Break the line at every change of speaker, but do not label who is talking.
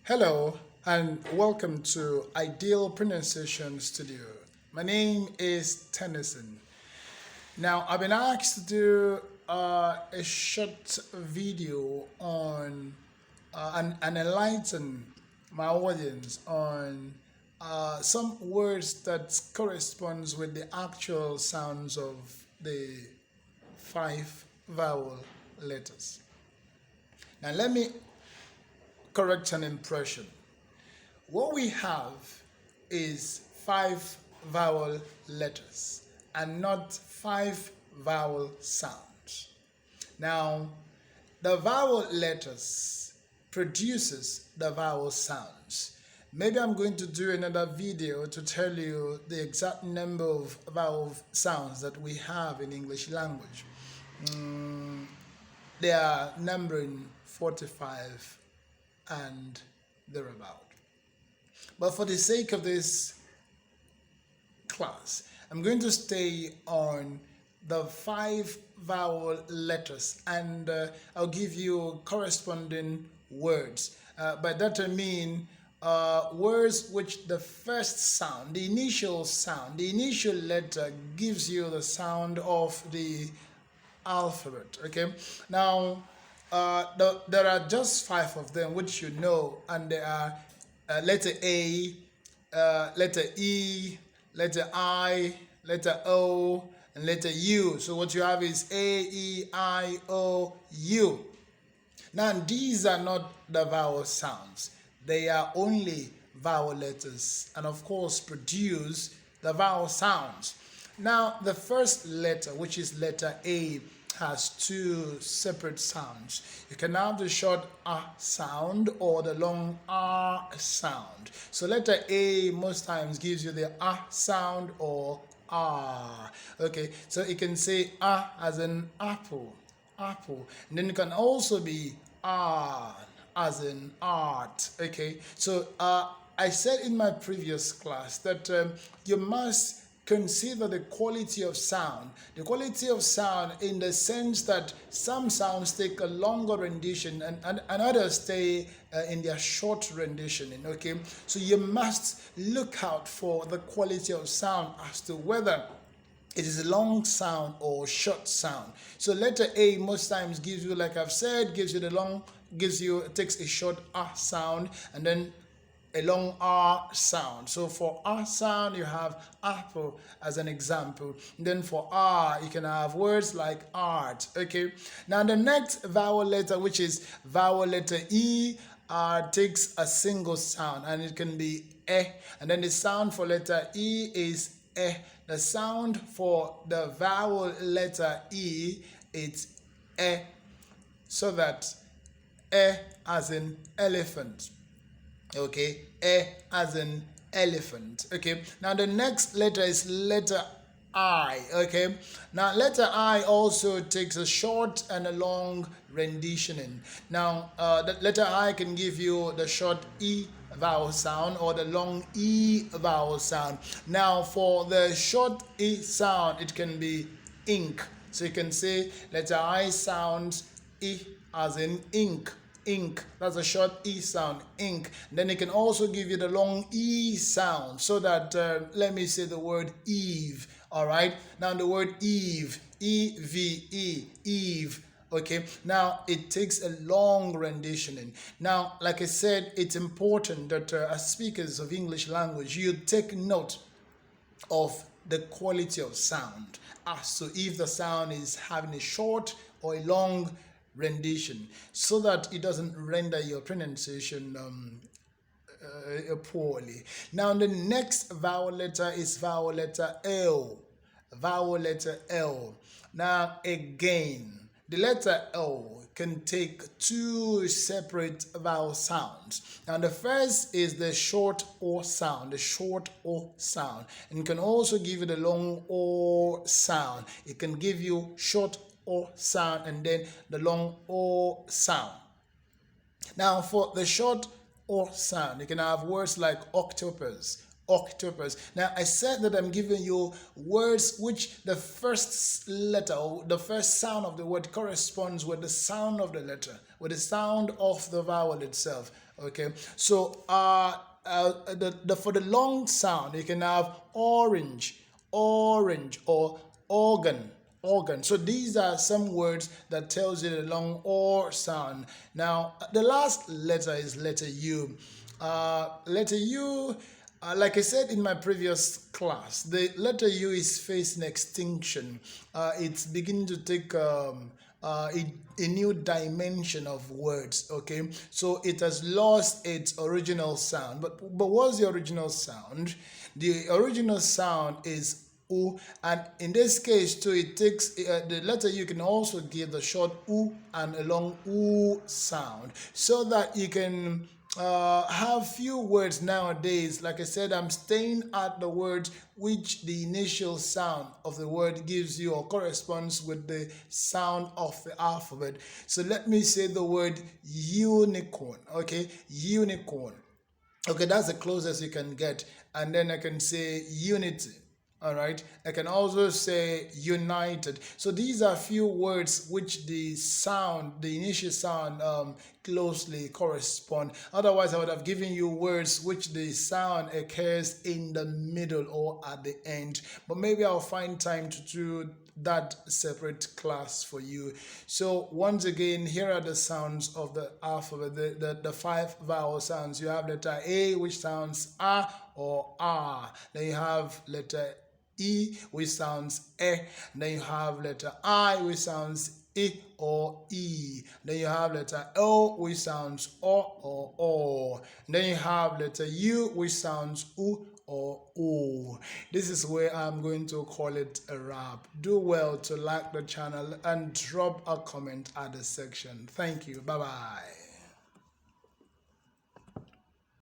Hello and welcome to Ideal Pronunciation Studio. My name is Tennyson. Now, I've been asked to do a short video on and enlighten my audience on some words that corresponds with the actual sounds of the five vowel letters. Now, let me correct an impression. What we have is five vowel letters and not five vowel sounds. Now, the vowel letters produces the vowel sounds. Maybe I'm going to do another video to tell you the exact number of vowel sounds that we have in English language. They are numbering 45 and thereabout. But for the sake of this class, I'm going to stay on the five vowel letters and I'll give you corresponding words. By that I mean words which the first sound, the initial letter gives you the sound of the alphabet. Okay, now there are just five of them which you know, and they are letter A, letter E, letter I, letter O, and letter U. So what you have is A, E, I, O, U. Now these are not the vowel sounds. They are only vowel letters and of course produce the vowel sounds. Now the first letter, which is letter A, has two separate sounds. You can have the short sound or the long sound. So letter A most times gives you the sound or Okay, so you can say as in apple. And then it can also be as in art. Okay, so I said in my previous class that you must consider the quality of sound. The quality of sound in the sense that some sounds take a longer rendition and others stay in their short renditioning. Okay, so you must look out for the quality of sound as to whether it is a long sound or short sound. So letter A most times gives you, like I've said, takes a short sound and then a long R sound. So for R sound, you have apple as an example. And then for R, you can have words like art. Okay. Now the next vowel letter, which is vowel letter E, takes a single sound and it can be eh. And then the sound for letter E is eh. The sound for the vowel letter E, it's eh. So that eh as in elephant. Okay, as in elephant. Okay, now the next letter is letter I. Okay, now letter I also takes a short and a long renditioning. Now the letter I can give you the short E vowel sound or the long E vowel sound. Now for the short E sound, it can be ink. So you can say letter I sounds E as in ink. That's a short E sound, ink. Then it can also give you the long E sound so that let me say the word Eve. All right, now the word Eve, E-V-E, Eve. Okay, now it takes a long renditioning. Now, like I said, it's important that as speakers of English language, you take note of the quality of sound. So if the sound is having a short or a long rendition, so that it doesn't render your pronunciation poorly. Now the next vowel letter is vowel letter L. Vowel letter L. Now again, the letter L can take two separate vowel sounds. Now the first is the short O sound, and it can also give you the long O sound. It can give you short O sound and then the long O sound. Now for the short O sound, you can have words like octopus, octopus. Now, I said that I'm giving you words which the first letter or the first sound of the word corresponds with the sound of the letter, with the sound of the vowel itself. Okay, so for the long sound, you can have orange, orange, or organ, organ. So these are some words that tells you the long or sound. Now the last letter is letter U. Letter U, like I said in my previous class, the letter U is facing extinction. It's beginning to take a new dimension of words. Okay, so it has lost its original sound. But what's the original sound? The original sound is U, and in this case too, it takes the letter U can also give the short U and a long U sound, so that you can have few words nowadays. Like I said, I'm staying at the words which the initial sound of the word gives you or corresponds with the sound of the alphabet. So let me say the word unicorn. Okay, unicorn. Okay, that's the closest you can get. And then I can say unity. All right, I can also say united. So these are few words which the sound, the initial sound, closely correspond. Otherwise, I would have given you words which the sound occurs in the middle or at the end. But maybe I'll find time to do that separate class for you. So once again, here are the sounds of the alphabet, the five vowel sounds. You have letter A, which sounds A or R. Then you have letter E, which sounds E. Then you have letter I, which sounds I or E. Then you have letter O, which sounds O or O. Then you have letter U, which sounds U or O. This is where I'm going to call it a wrap. Do well to like the channel and drop a comment at the section. Thank you. Bye bye.